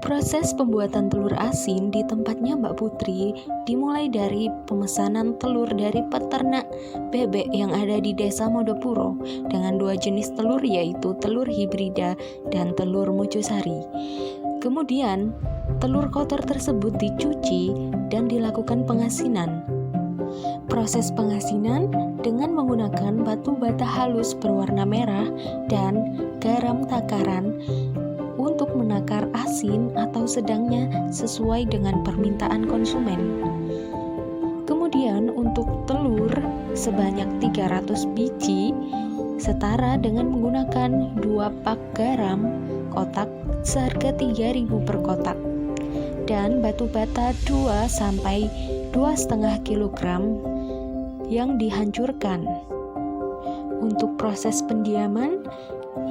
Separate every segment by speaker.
Speaker 1: Proses pembuatan telur asin di tempatnya Mbak Putri dimulai dari pemesanan telur dari peternak bebek yang ada di Desa Modopuro dengan 2 jenis telur, yaitu telur hibrida dan telur mucosari. Kemudian, telur kotor tersebut dicuci dan dilakukan pengasinan. Proses pengasinan dengan menggunakan batu bata halus berwarna merah dan garam takaran untuk menakar asin atau sedangnya sesuai dengan permintaan konsumen. Kemudian untuk telur sebanyak 300 biji setara dengan menggunakan 2 pak garam kotak seharga 3.000 per kotak dan batu bata 2 sampai 2,5 kg yang dihancurkan. Untuk proses pendiaman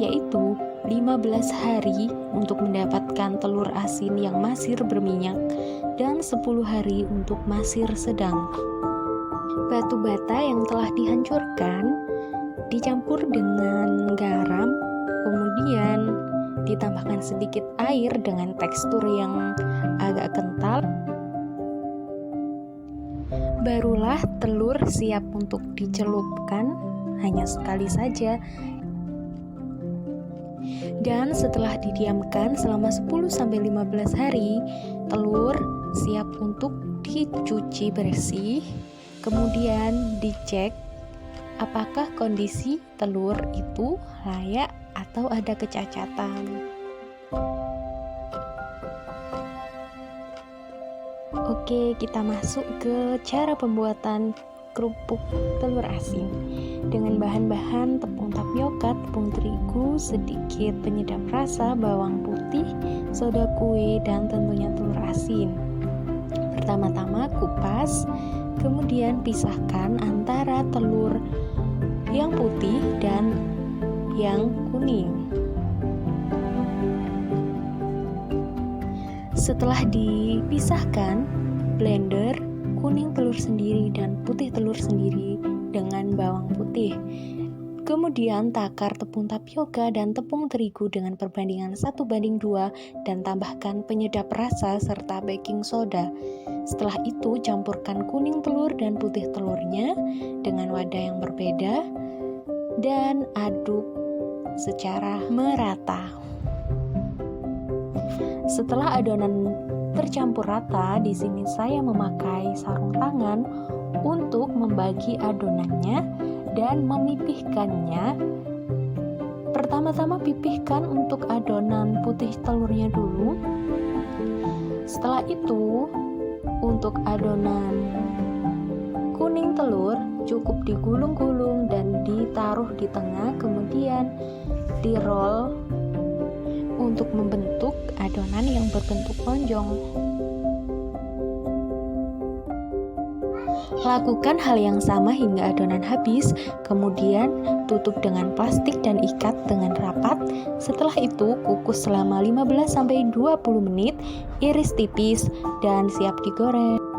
Speaker 1: yaitu 15 hari untuk mendapatkan telur asin yang masir berminyak dan 10 hari untuk masir sedang. Batu bata yang telah dihancurkan dicampur dengan garam, kemudian ditambahkan sedikit air dengan tekstur yang agak kental. Barulah telur siap untuk dicelupkan hanya sekali saja. Dan setelah didiamkan selama 10-15 hari, telur siap untuk dicuci bersih. Kemudian dicek apakah kondisi telur itu layak atau ada kecacatan. Oke, kita masuk ke cara pembuatan kerupuk telur asin dengan bahan-bahan tepung tapioka, tepung terigu, sedikit penyedap rasa, bawang putih, soda kue, dan tentunya telur asin. Pertama-tama kupas, kemudian pisahkan antara telur yang putih dan yang kuning. Setelah dipisahkan, blender kuning telur sendiri dan putih telur sendiri dengan bawang putih. Kemudian takar tepung tapioka dan tepung terigu dengan perbandingan 1:2 dan tambahkan penyedap rasa serta baking soda. Setelah itu campurkan kuning telur dan putih telurnya dengan wadah yang berbeda dan aduk secara merata. Setelah adonan tercampur rata, di sini saya memakai sarung tangan untuk membagi adonannya dan memipihkannya. Pertama-tama pipihkan untuk adonan putih telurnya dulu. Setelah itu, untuk adonan kuning telur cukup digulung-gulung dan ditaruh di tengah, kemudian di-roll untuk membentuk adonan yang berbentuk lonjong. Lakukan hal yang sama hingga adonan habis, kemudian tutup dengan plastik dan ikat dengan rapat. Setelah itu kukus selama 15-20 menit, iris tipis dan siap digoreng.